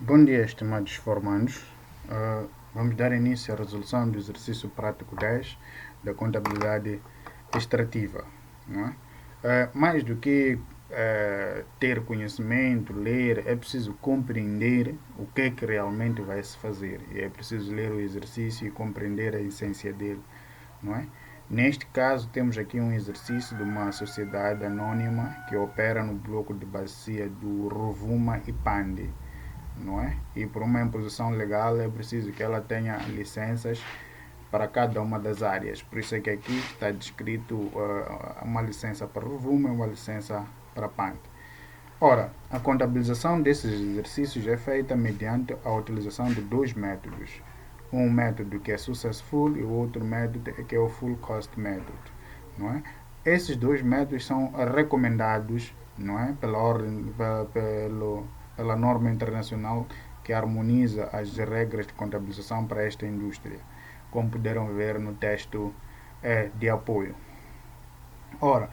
Bom dia, estimados formandos. Vamos dar início à resolução do exercício prático 10 da contabilidade extrativa. Não é? Mais do que ter conhecimento, ler, é preciso compreender o que é que realmente vai se fazer. E é preciso ler o exercício e compreender a essência dele. Não é? Neste caso, temos aqui um exercício de uma sociedade anônima que opera no bloco de bacia do Rovuma e Pande. Não é? E por uma imposição legal é preciso que ela tenha licenças para cada uma das áreas. Por isso é que aqui está descrito uma licença para Rovuma e uma licença para PANT. Ora, a contabilização desses exercícios é feita mediante a utilização de dois métodos. Um método que é successful e o outro método que é o full cost method. Não é? Esses dois métodos são recomendados, não é? Pela norma internacional que harmoniza as regras de contabilização para esta indústria, como puderam ver no texto de apoio. Ora,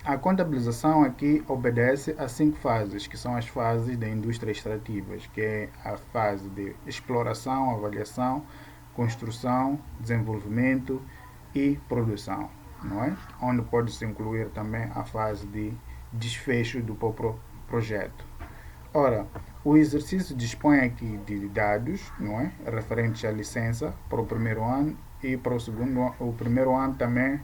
a contabilização aqui obedece a 5 fases, que são as fases da indústria extrativas, que é a fase de exploração, avaliação, construção, desenvolvimento e produção, não é? Onde pode-se incluir também a fase de desfecho do próprio projeto. Ora, o exercício dispõe aqui de dados, não é? Referentes à licença para o primeiro ano e para o primeiro ano também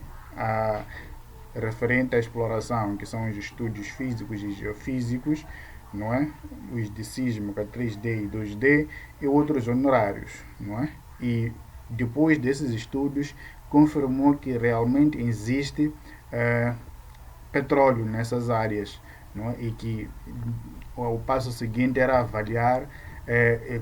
referente à exploração, que são os estudos físicos e geofísicos, não é? Os de sísmica 3D e 2D e outros honorários, não é? E depois desses estudos confirmou que realmente existe petróleo nessas áreas, não é? E que o passo seguinte era avaliar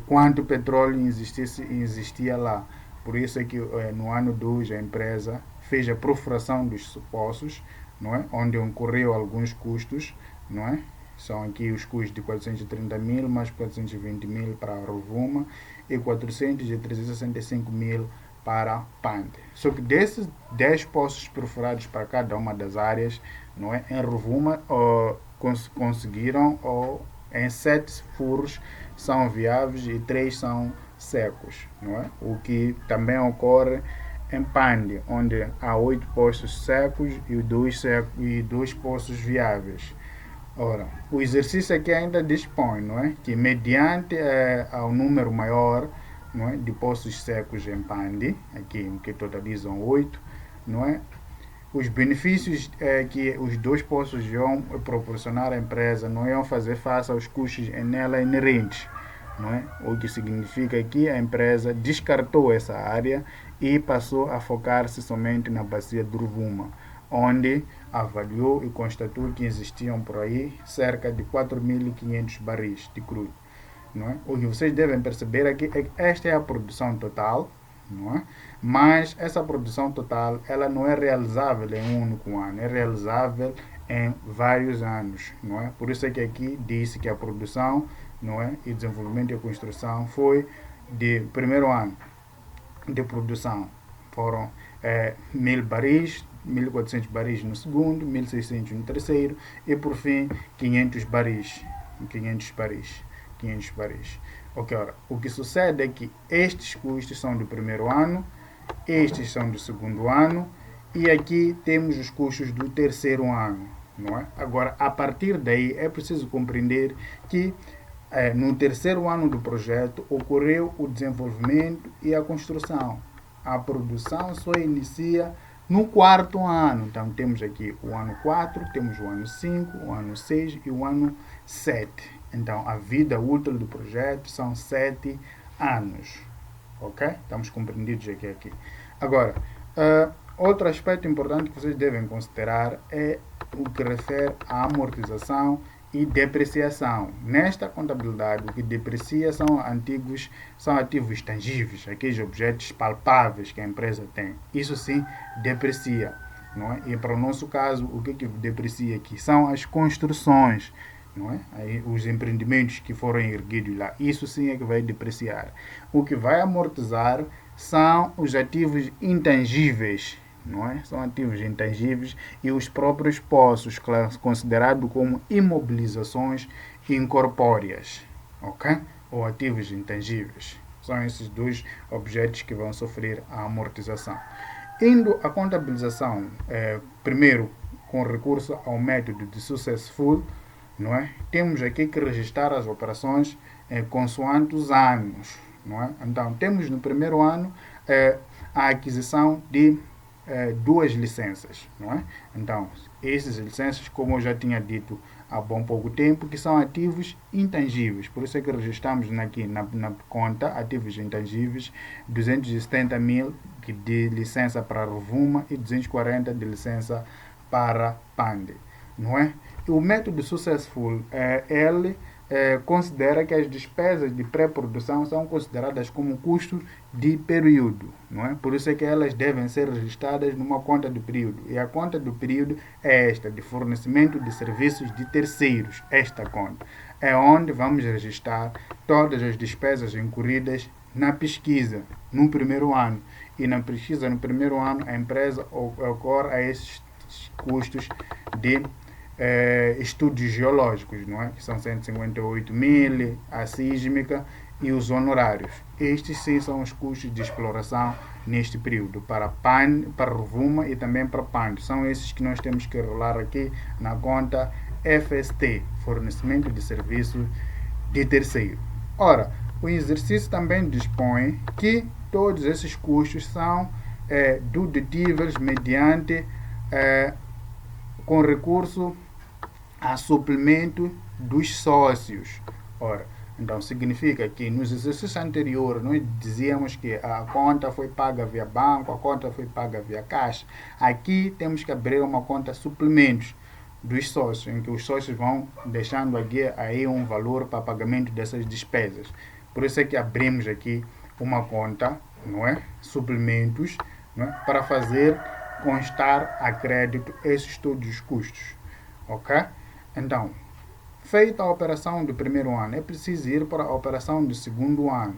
quanto petróleo existia lá. Por isso é que no ano 2 a empresa fez a perfuração dos poços, não é? Onde ocorreu alguns custos, não é? São aqui os custos de 430 mil mais 420 mil para a Rovuma e 365 mil para PANT. Só que desses 10 poços perfurados para cada uma das áreas, não é? Em Rovuma conseguiram, em 7 furos são viáveis e 3 são secos, não é? O que também ocorre em Pande, onde há 8 poços secos e 2 poços viáveis. Ora, o exercício aqui ainda dispõe, não é? Que mediante ao número maior, não é? De poços secos em Pande, aqui que totalizam 8, não é? Os benefícios que os 2 poços iam proporcionar à empresa não iam fazer face aos custos nela inerentes, não é? O que significa que a empresa descartou essa área e passou a focar-se somente na bacia do Rovuma, onde avaliou e constatou que existiam por aí cerca de 4.500 barris de crudo. Não é? O que vocês devem perceber aqui é que esta é a produção total, não é? Mas essa produção total ela não é realizável em um único ano, é realizável em vários anos, não é? Por isso é que aqui disse que a produção, não é, e desenvolvimento e construção foi de primeiro ano de produção foram 1.000 barris, 1.400 barris no segundo, 1.600 no terceiro e por fim 500 barris. 500 barris. Ok, ora, o que sucede é que estes custos são do primeiro ano, estes são do segundo ano e aqui temos os custos do terceiro ano, não é? Agora, a partir daí é preciso compreender que no terceiro ano do projeto ocorreu o desenvolvimento e a construção. A produção só inicia no quarto ano. Então temos aqui o ano 4, temos o ano 5, o ano 6 e o ano 7. Então a vida útil do projeto são 7 anos. Ok? Estamos compreendidos aqui. Agora, outro aspecto importante que vocês devem considerar é o que refere à amortização e depreciação. Nesta contabilidade, o que deprecia são ativos tangíveis, aqueles objetos palpáveis que a empresa tem. Isso sim deprecia, não é? E para o nosso caso, o que deprecia aqui são as construções, não é? Aí, os empreendimentos que foram erguidos lá, isso sim é que vai depreciar. O que vai amortizar são os ativos intangíveis, não é? São ativos intangíveis e os próprios poços, considerados como imobilizações incorpóreas. Ok? ou ativos intangíveis. São esses dois objetos que vão sofrer a amortização. Indo à contabilização, primeiro com recurso ao método de successful, não é? Temos aqui que registrar as operações consoante os anos, não é? Então, temos no primeiro ano a aquisição de duas licenças, não é? Então, essas licenças, como eu já tinha dito há bom pouco tempo, que são ativos intangíveis. Por isso é que registramos aqui na conta ativos intangíveis 270 mil de licença para Rovuma e 240 de licença para Pande, não é? O método successful, ele considera que as despesas de pré-produção são consideradas como custos de período, não é? Por isso é que elas devem ser registradas numa conta do período. E a conta do período é esta, de fornecimento de serviços de terceiros. Esta conta é onde vamos registrar todas as despesas incorridas na pesquisa no primeiro ano. E na pesquisa no primeiro ano, a empresa ocorre a esses custos de estudos geológicos, não é? Que são 158 mil, a sísmica e os honorários. Estes sim são os custos de exploração neste período, para Rovuma e também para Pande. São esses que nós temos que rolar aqui na conta FST, fornecimento de serviços de terceiro. Ora, o exercício também dispõe que todos esses custos são dedutíveis mediante com recurso a suplemento dos sócios. Ora, então significa que nos exercícios anteriores nós dizíamos que a conta foi paga via banco, a conta foi paga via caixa. Aqui temos que abrir uma conta suplementos dos sócios, em que os sócios vão deixando aqui aí um valor para pagamento dessas despesas. Por isso é que abrimos aqui uma conta, não é? Suplementos, não é? Para fazer constar a crédito esses todos os custos, ok? Então, feita a operação do primeiro ano, é preciso ir para a operação do segundo ano.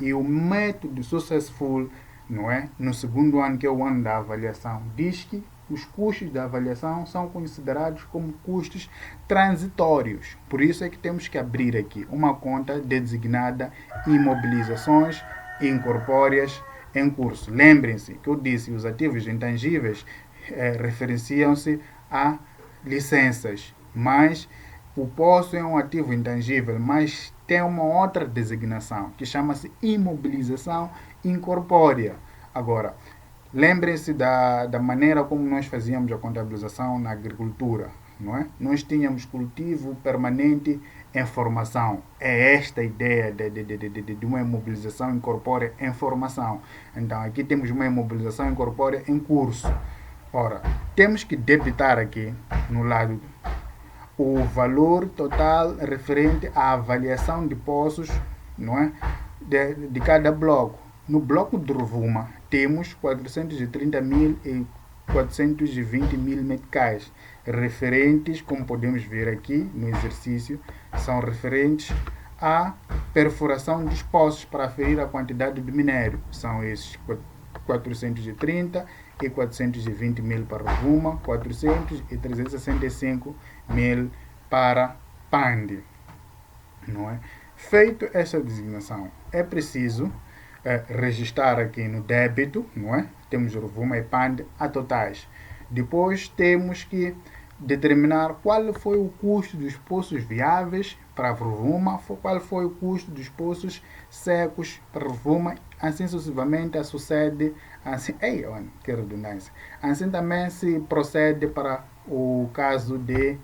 E o método successful, não é? No segundo ano, que é o ano da avaliação, diz que os custos da avaliação são considerados como custos transitórios. Por isso é que temos que abrir aqui uma conta designada imobilizações incorpóreas em curso. Lembrem-se que eu disse, os ativos intangíveis referenciam-se a licenças, mas o poço é um ativo intangível, mas tem uma outra designação, que chama-se imobilização incorpórea. Agora, lembrem-se da maneira como nós fazíamos a contabilização na agricultura, não é? Nós tínhamos cultivo permanente em formação. É esta a ideia de uma imobilização incorpórea em formação. Então, aqui temos uma imobilização incorpórea em curso. Ora, temos que debitar aqui, no lado, o valor total referente à avaliação de poços, não é? de cada bloco. No bloco de Rovuma, temos 430.420 mil meticais, referentes, como podemos ver aqui no exercício, são referentes à perfuração dos poços para aferir a quantidade de minério. São esses 430 e 420 mil para Rovuma, 400 e 365 mil para Pande, não é? Feito essa designação, é preciso registrar aqui no débito, não é? Temos Rovuma e Pande a totais. Depois temos que determinar qual foi o custo dos poços viáveis para Rovuma, qual foi o custo dos poços secos para Rovuma, assim sucessivamente sucede, assim, que redundância, assim também se procede para o caso de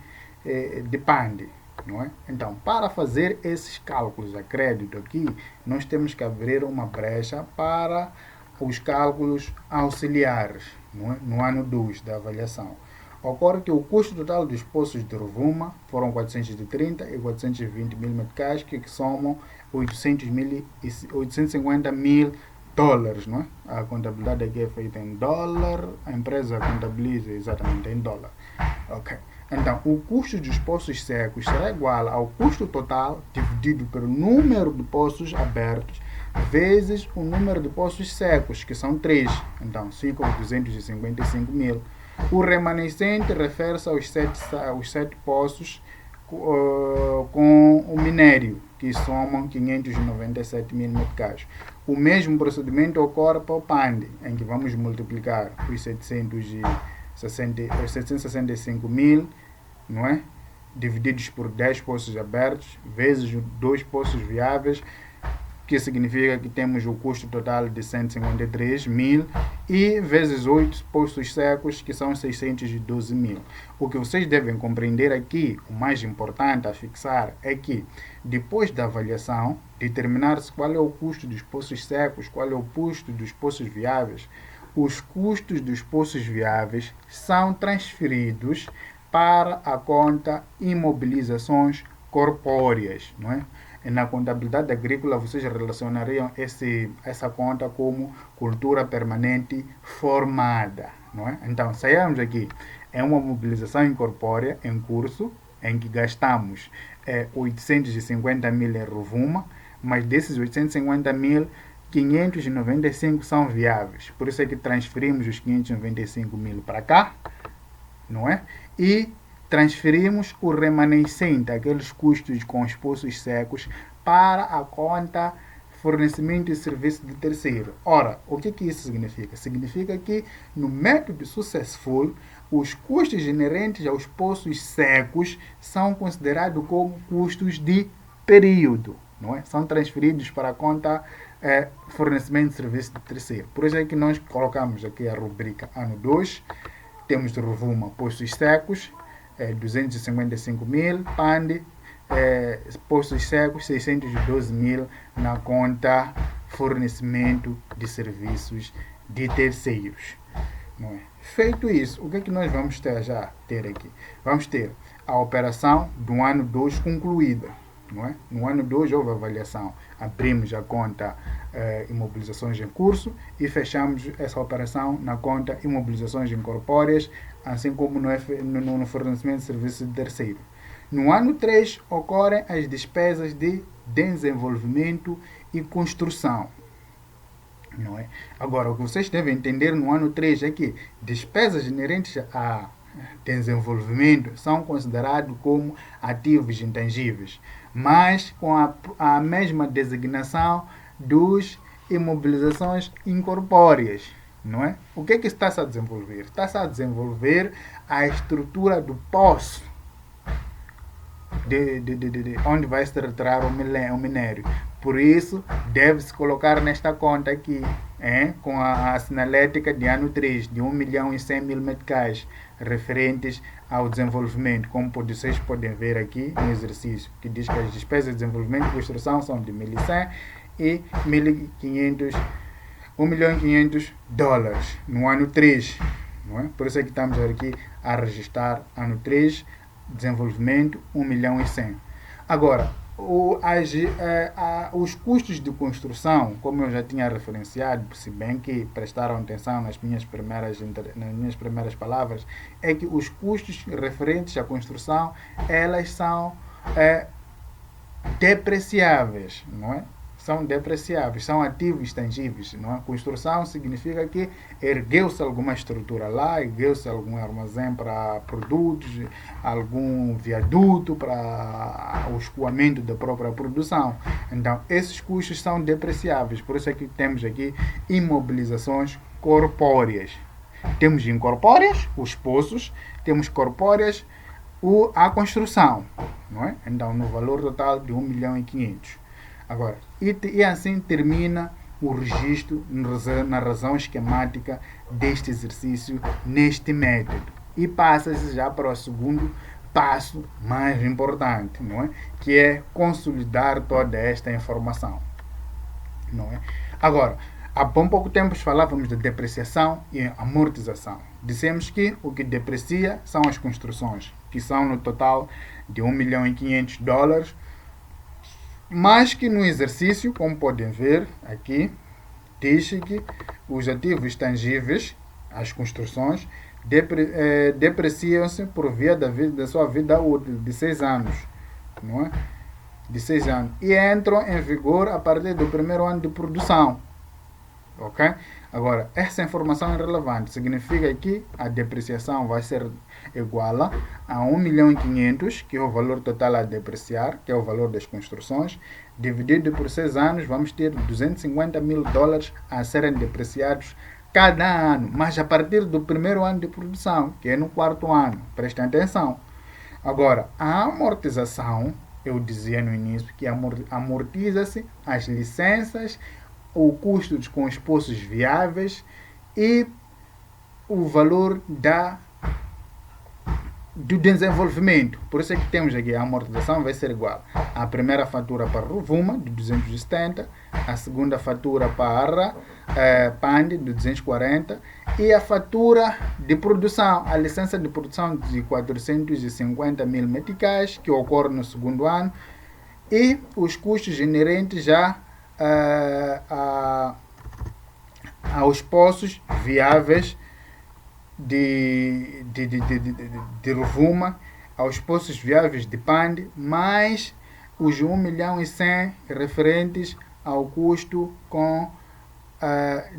Pande, não é? Então, para fazer esses cálculos a crédito aqui, nós temos que abrir uma brecha para os cálculos auxiliares, não é? No ano 2 da avaliação. Ocorre que o custo total dos poços de Rovuma foram 430 e 420 mil meticais, que somam 850 mil dólares, não é? A contabilidade aqui é feita em dólar, a empresa contabiliza exatamente em dólar. Ok. Então, o custo dos poços secos será igual ao custo total dividido pelo número de poços abertos vezes o número de poços secos, que são 3. Então, ficam 255 mil. O remanescente refere-se aos 7 poços com o minério, que somam 597 mil meticais. O mesmo procedimento ocorre para o PANDE, em que vamos multiplicar os 765 mil, não é? Divididos por 10 poços abertos, vezes 2 poços viáveis, que significa que temos o custo total de 153 mil, e vezes 8 poços secos, que são 612 mil. O que vocês devem compreender aqui, o mais importante a fixar, é que depois da avaliação, determinar-se qual é o custo dos poços secos, qual é o custo dos poços viáveis. Os custos dos poços viáveis são transferidos para a conta imobilizações corpóreas, não é? Na contabilidade agrícola, vocês relacionariam essa conta como cultura permanente formada, não é? Então, saiamos aqui. É uma mobilização incorpórea em curso, em que gastamos 850 mil em Rovuma, mas desses 850 mil, 595 são viáveis. Por isso é que transferimos os 595 mil para cá, não é? E transferimos o remanescente, aqueles custos com os poços secos, para a conta fornecimento de serviço de terceiro. Ora, o que isso significa? Significa que no método successful, os custos inerentes aos poços secos são considerados como custos de período, não é? São transferidos para a conta fornecimento de serviço de terceiro. Por isso é que nós colocamos aqui a rubrica ano 2, temos de Rovuma poços secos, 255 mil, PANDE, poços secos, 612 mil na conta fornecimento de serviços de terceiros. Não é? Feito isso, o que é que nós vamos ter aqui? Vamos ter a operação do ano 2 concluída. Não é? No ano 2 houve avaliação, abrimos a conta imobilizações em curso e fechamos essa operação na conta imobilizações incorpóreas, assim como no fornecimento de serviço de terceiro. No ano 3 ocorrem as despesas de desenvolvimento e construção. Não é? Agora, o que vocês devem entender no ano 3 é que despesas inerentes a desenvolvimento são considerados como ativos intangíveis, mas com a mesma designação dos imobilizações incorpóreas, não é? O que está-se a desenvolver? Está-se a desenvolver a estrutura do poço, de onde vai se retirar o minério. Por isso, deve-se colocar nesta conta aqui, com a sinalética de ano 3, de 1 milhão e 100 mil meticais, referentes ao desenvolvimento, como vocês podem ver aqui no exercício, que diz que as despesas de desenvolvimento e construção são de 1.100 e 1.500, 1 milhão e 500 dólares no ano 3. Não é? Por isso é que estamos aqui a registrar ano 3, desenvolvimento 1 milhão e 100. Agora, os custos de construção, como eu já tinha referenciado, se bem que prestaram atenção nas minhas primeiras palavras, é que os custos referentes à construção, elas são depreciáveis, não é? São depreciáveis, são ativos tangíveis, não é? Construção significa que ergueu-se alguma estrutura lá, ergueu-se algum armazém para produtos, algum viaduto para o escoamento da própria produção. Então, esses custos são depreciáveis, por isso é que temos aqui imobilizações corpóreas. Temos incorpóreas, os poços, temos corpóreas, a construção, não é? Então, no valor total de 1 milhão e 500. Agora, e assim termina o registro na razão esquemática deste exercício neste método. E passa-se já para o segundo passo mais importante, não é? Que é consolidar toda esta informação. Não é? Agora, há bem pouco tempo falávamos de depreciação e amortização. Dissemos que o que deprecia são as construções, que são no total de 1 milhão e 500 dólares, mas que no exercício, como podem ver aqui, diz que os ativos tangíveis, as construções, depreciam-se por via da sua vida útil de 6 anos, não é? De 6 anos. E entram em vigor a partir do primeiro ano de produção. ok? Agora, essa informação é relevante, significa que a depreciação vai ser igual a 1.500.000, que é o valor total a depreciar, que é o valor das construções, dividido por 6 anos, vamos ter $250.000 a serem depreciados cada ano, mas a partir do primeiro ano de produção, que é no quarto ano. Prestem atenção. Agora, a amortização, eu dizia no início que amortiza-se as licenças, o custo com os poços viáveis e o valor do desenvolvimento. Por isso é que temos aqui a amortização vai ser igual à primeira fatura para Rovuma, de 270, a segunda fatura para Pande, de 240, e a fatura de produção, a licença de produção de 450.000 meticais, que ocorre no segundo ano, e os custos inerentes já aos poços viáveis de Rovuma, aos poços viáveis de Pande, mais os 1.100.000 referentes ao custo com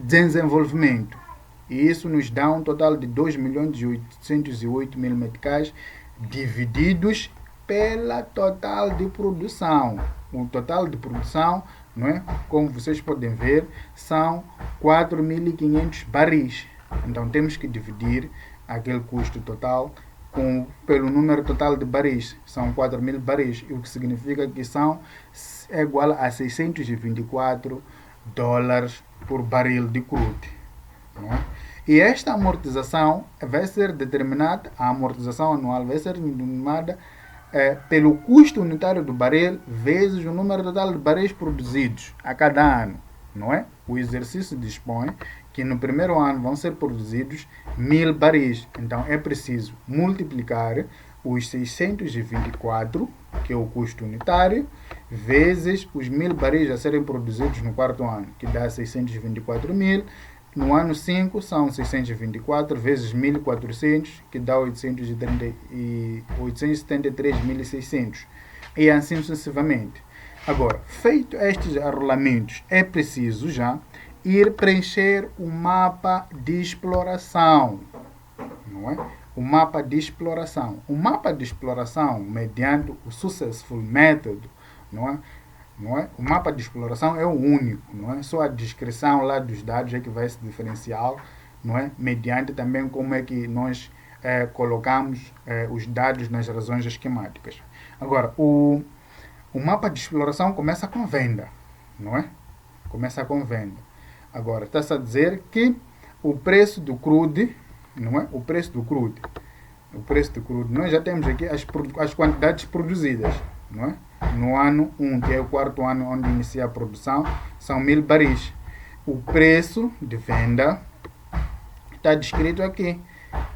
desenvolvimento. E isso nos dá um total de 2.808.000 meticais divididos pela total de produção. O total de produção, não é? Como vocês podem ver, são 4.500 baris. Então temos que dividir aquele custo total pelo número total de baris. São 4.000 baris, o que significa que é igual a $624 por barril de crude. Não é? E esta amortização vai ser determinada, a amortização anual vai ser determinada pelo custo unitário do barril vezes o número total de baris produzidos a cada ano. Não é? O exercício dispõe que no primeiro ano vão ser produzidos 1.000 baris. Então é preciso multiplicar os 624, que é o custo unitário, vezes os 1.000 baris a serem produzidos no quarto ano, que dá 624.000. No ano 5 são 624 vezes 1.400, que dá 873.600. E assim sucessivamente. Agora, feito estes arrolamentos, é preciso já ir preencher o mapa de exploração. Não é? O mapa de exploração. O mapa de exploração, mediante o Successful Method, não é? O mapa de exploração é o único, não é? Só a descrição lá dos dados é que vai se diferenciar, não é? Mediante também como é que nós colocamos os dados nas razões esquemáticas. Agora, o mapa de exploração começa com venda, não é? Começa com venda. Agora, está-se a dizer que o preço do crude, não é? O preço do crude, nós já temos aqui as quantidades produzidas, não é? No ano 1, que é o quarto ano onde inicia a produção, são 1.000 baris. O preço de venda está descrito aqui,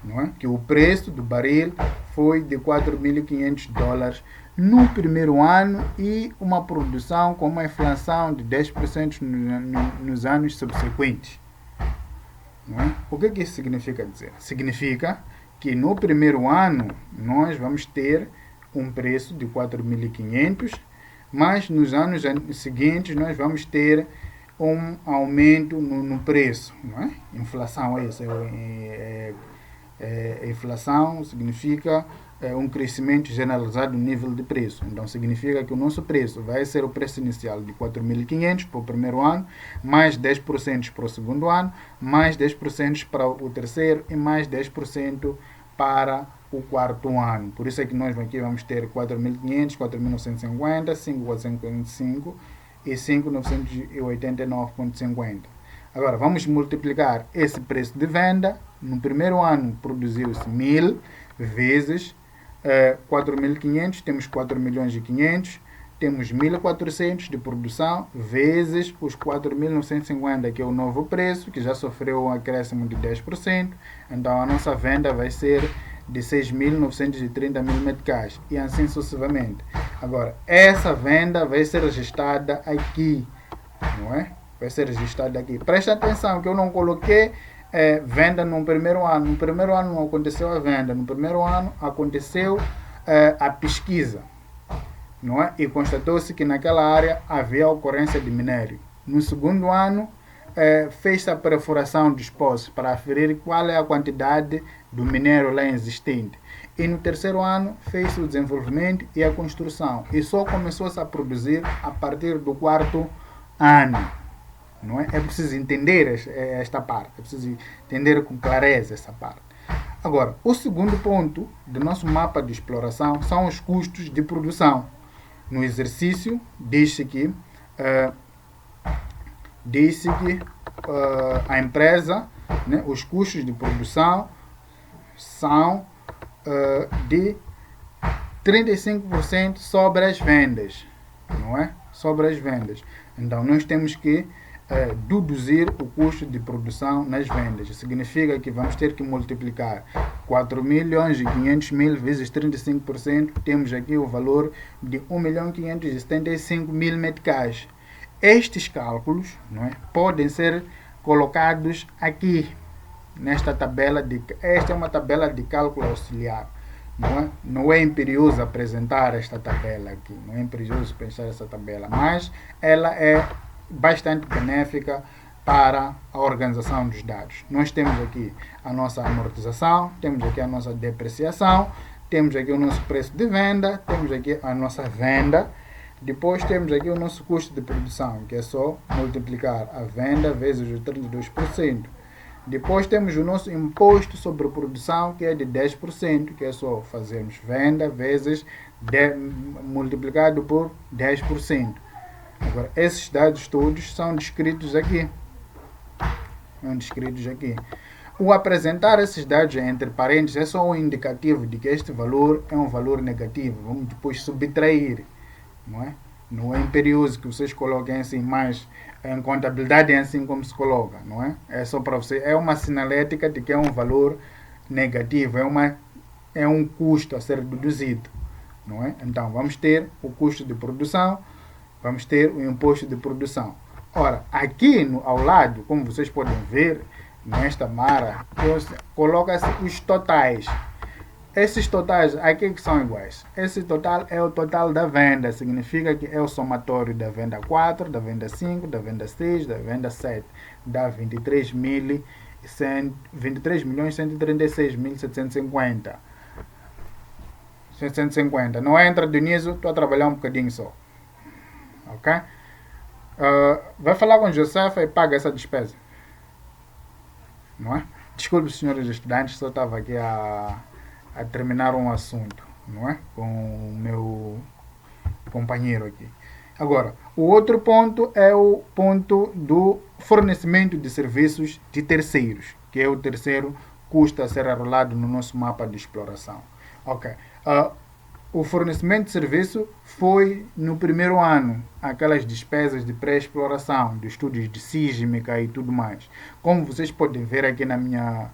não é? Que o preço do baril foi de $4.500 no primeiro ano e uma produção com uma inflação de 10% nos anos subsequentes. Não é? O que isso significa dizer? Significa que no primeiro ano nós vamos ter um preço de 4.500, mas nos anos seguintes nós vamos ter um aumento no preço. Não é? Inflação é isso. Inflação significa um crescimento generalizado no nível de preço. Então significa que o nosso preço vai ser o preço inicial de 4.500 para o primeiro ano, mais 10% para o segundo ano, mais 10% para o terceiro e mais 10% para o quarto ano. Por isso é que nós aqui vamos ter 4.500, 4.950, 5.445 e 5.989,50. Agora, vamos multiplicar esse preço de venda. No primeiro ano produziu-se 1.000 vezes 4.500, temos 4.500.000, temos 1.400 de produção, vezes os 4.950, que é o novo preço, que já sofreu um acréscimo de 10%. Então, a nossa venda vai ser de 6.930 mil meticais e assim sucessivamente. Agora, essa venda vai ser registrada aqui, não é? Vai ser registrada aqui. Presta atenção que eu não coloquei venda no primeiro ano. No primeiro ano não aconteceu a venda. No primeiro ano aconteceu a pesquisa, não é? E constatou-se que naquela área havia ocorrência de minério. No segundo ano fez a perfuração dos poços para aferir qual é a quantidade do minério lá existente. E no terceiro ano fez o desenvolvimento e a construção. E só começou-se a produzir a partir do quarto ano. Não é? É preciso entender esta parte, é preciso entender com clareza essa parte. Agora, o segundo ponto do nosso mapa de exploração são os custos de produção. No exercício, diz-se que a empresa, né, os custos de produção são de 35% sobre as vendas, não é? Sobre as vendas. Então, nós temos que deduzir o custo de produção nas vendas. Significa que vamos ter que multiplicar 4.500.000 vezes 35%. Temos aqui o valor de 1.575.000 meticais. Estes cálculos, não é, podem ser colocados aqui nesta tabela. Esta é uma tabela de cálculo auxiliar. Não é imperioso apresentar esta tabela aqui. Não é imperioso pensar essa tabela, mas ela é bastante benéfica para a organização dos dados. Nós temos aqui a nossa amortização, temos aqui a nossa depreciação, temos aqui o nosso preço de venda, temos aqui a nossa venda, depois temos aqui o nosso custo de produção, que é só multiplicar a venda vezes os 32%. Depois temos o nosso imposto sobre produção, que é de 10%, que é só fazermos venda vezes multiplicado por 10%. Agora, esses dados todos são descritos aqui. O apresentar esses dados entre parênteses é só um indicativo de que este valor é um valor negativo. Vamos depois subtrair, não é? Não é imperioso que vocês coloquem assim, mas em contabilidade é assim como se coloca, não é? É só para você, é uma sinalética de que é um valor negativo, é um custo a ser deduzido, não é? Então, vamos ter o custo de produção, vamos ter o imposto de produção. Ora, aqui ao lado, como vocês podem ver, nesta mara, coloca-se os totais. Esses totais aqui que são iguais. Esse total é o total da venda. Significa que é o somatório da venda 4, da venda 5, da venda 6, da venda 7. Dá 23.136.750. 750. Não entra Dionísio, estou a trabalhar um bocadinho só. Ok? Vai falar com Josefa e paga essa despesa. Não é? Desculpe, senhores estudantes, só estava aqui a terminar um assunto, não é? Com o meu companheiro aqui. Agora, o outro ponto é o ponto do fornecimento de serviços de terceiros, que é o terceiro custo a ser arrolado no nosso mapa de exploração. Ok. O fornecimento de serviço foi no primeiro ano, aquelas despesas de pré-exploração, de estudos de sísmica e tudo mais. Como vocês podem ver aqui na minha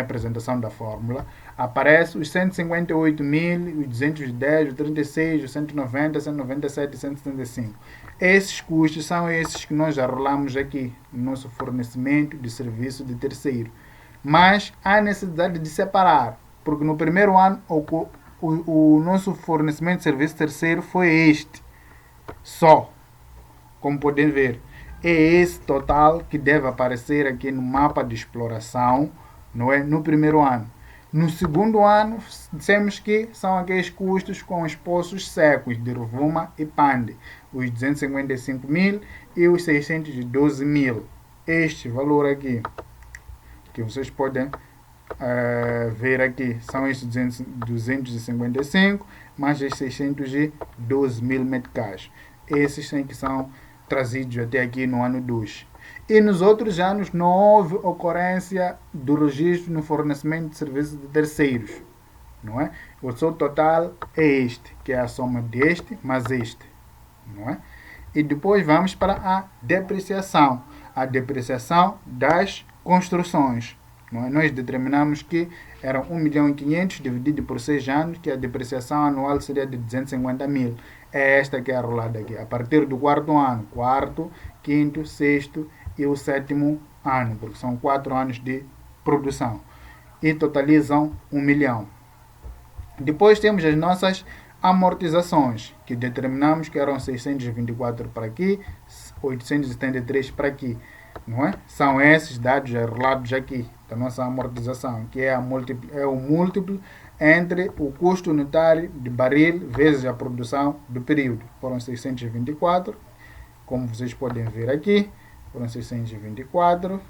apresentação da fórmula, aparece os 158.000, os 210, os 36, os 190, 197 e 175. Esses custos são esses que nós arrolamos aqui no nosso fornecimento de serviço de terceiro. Mas há necessidade de separar, porque no primeiro ano o nosso fornecimento de serviço terceiro foi este, só, como podem ver. É esse total que deve aparecer aqui no mapa de exploração, não é? No primeiro ano. No segundo ano, dissemos que são aqueles custos com os poços secos de Rovuma e Pande, os 255.000 e os 612.000. Este valor aqui, que vocês podem ver aqui, são estes 255 mais os 612.000 meticais. Esses que são trazidos até aqui no ano 2. E nos outros anos não houve ocorrência do registro no fornecimento de serviços de terceiros, não é? O seu total é este, que é a soma deste mais este, não é? E depois vamos para a depreciação das construções. Não é? Nós determinamos que eram 1.500.000 dividido por 6 anos, que a depreciação anual seria de 250.000. É esta que é arrolada aqui, a partir do quarto ano, quarto, quinto, sexto e o sétimo ano, porque são 4 anos de produção, e totalizam 1 milhão. Depois temos as nossas amortizações, que determinamos que eram 624 para aqui, 873 para aqui, não é? São esses dados relatos aqui da nossa amortização, que é o múltiplo entre o custo unitário de barril vezes a produção do período. Foram 624, como vocês podem ver aqui, foram 624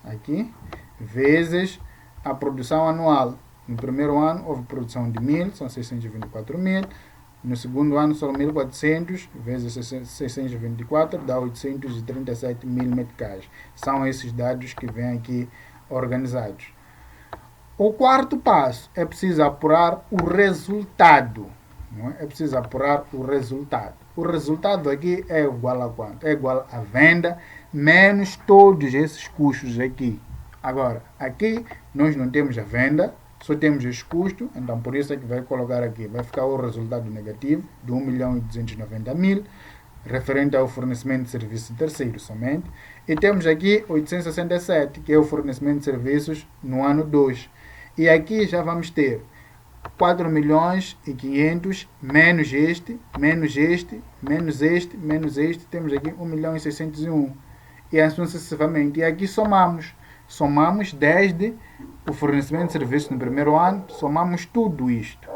aqui, vezes a produção anual. No primeiro ano houve produção de 1000, são 624 mil. No segundo ano são 1400 vezes 624, dá 837 mil meticais. São esses dados que vêm aqui organizados. O quarto passo é preciso apurar o resultado. Não é? É preciso apurar o resultado. O resultado aqui é igual a quanto? É igual a venda menos todos esses custos aqui. Agora, aqui nós não temos a venda, só temos esse custo, então por isso é que vai colocar aqui, vai ficar o resultado negativo de 1.290.000, referente ao fornecimento de serviços terceiros somente. E temos aqui 867, que é o fornecimento de serviços no ano 2. E aqui já vamos ter 4.500.000 menos este, menos este, menos este, menos este, temos aqui 1.601.000. E assim sucessivamente. E aqui somamos desde o fornecimento de serviços no primeiro ano, somamos tudo isto.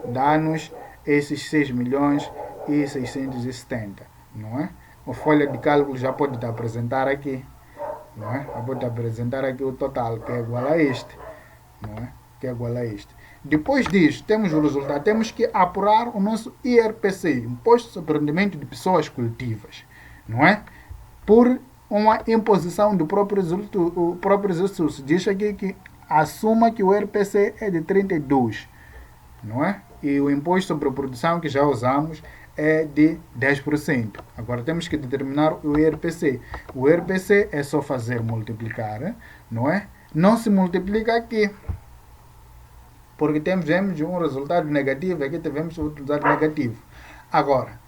Dá-nos esses 6.670.000, não é? A folha de cálculo já pode te apresentar aqui, não é? Já pode te apresentar aqui o total, que é igual a este, não é? Que é igual a este. Depois disso, temos o resultado. Temos que apurar o nosso IRPC, Imposto sobre o Rendimento de Pessoas Coletivas, não é? Por uma imposição do próprio exercício. Diz aqui que assuma que o IRPC é de 32, não é? E o imposto sobre a produção que já usamos é de 10%. Agora temos que determinar o IRPC. O IRPC é só fazer multiplicar, não é? Não se multiplica aqui, porque temos um resultado negativo, aqui tivemos um resultado negativo. Agora,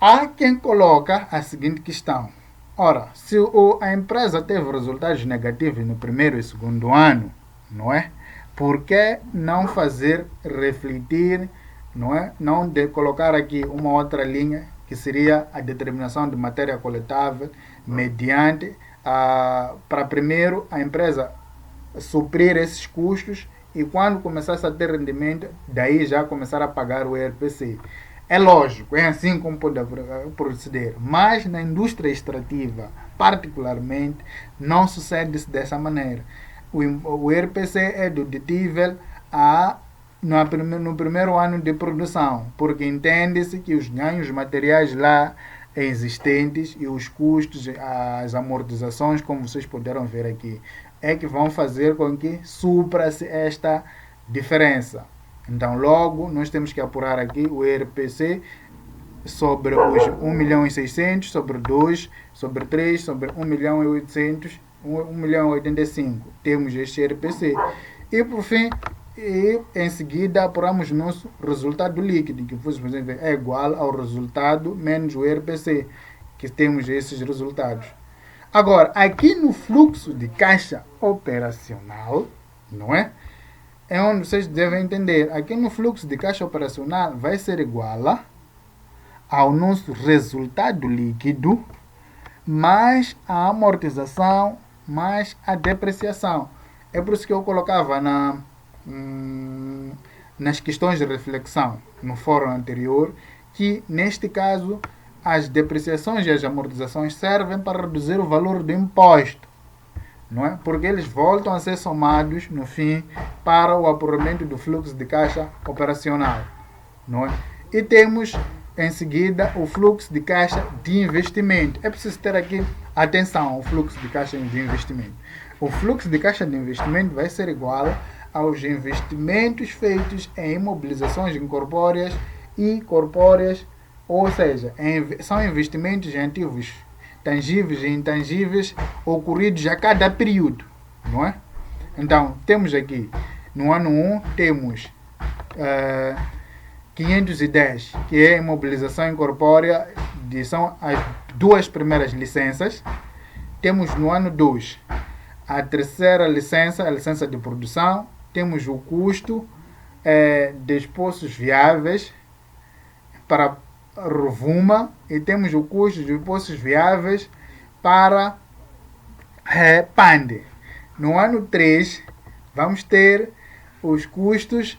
há quem coloca a seguinte questão. Ora, se a empresa teve resultados negativos no primeiro e segundo ano, não é? Por que não fazer refletir, não é? Não de colocar aqui uma outra linha, que seria a determinação de matéria coletável, mediante, para primeiro a empresa suprir esses custos e quando começasse a ter rendimento, daí já começar a pagar o IRPC. É lógico, é assim como pode proceder, mas na indústria extrativa, particularmente, não sucede dessa maneira. O IRPC é dedutível no primeiro ano de produção, porque entende-se que os ganhos materiais lá existentes e os custos, as amortizações, como vocês puderam ver aqui, é que vão fazer com que supra-se esta diferença. Então, logo, nós temos que apurar aqui o IRPC sobre os 1.600.000, sobre 2, sobre 3, sobre 1.800.000, 1.085.000. Temos este IRPC. E, por fim, em seguida, apuramos o nosso resultado líquido, que é igual ao resultado menos o IRPC, que temos esses resultados. Agora, aqui no fluxo de caixa operacional, não é? É onde vocês devem entender. Aqui no fluxo de caixa operacional vai ser igual ao nosso resultado líquido mais a amortização mais a depreciação. É por isso que eu colocava nas questões de reflexão no fórum anterior que, neste caso, as depreciações e as amortizações servem para reduzir o valor do imposto, não é? Porque eles voltam a ser somados no fim para o apuramento do fluxo de caixa operacional, não é? E temos em seguida o fluxo de caixa de investimento. É preciso ter aqui atenção ao fluxo de caixa de investimento. O fluxo de caixa de investimento vai ser igual aos investimentos feitos em imobilizações incorpóreas e corpóreas, ou seja, são investimentos em ativos tangíveis e intangíveis ocorridos a cada período, não é? Então, temos aqui, no ano 1, temos 510, que é a imobilização incorpórea, são as duas primeiras licenças. Temos no ano 2 a terceira licença, a licença de produção. Temos o custo de esforços viáveis para Rovuma e temos o custo dos poços viáveis para Pande. No ano 3, vamos ter os custos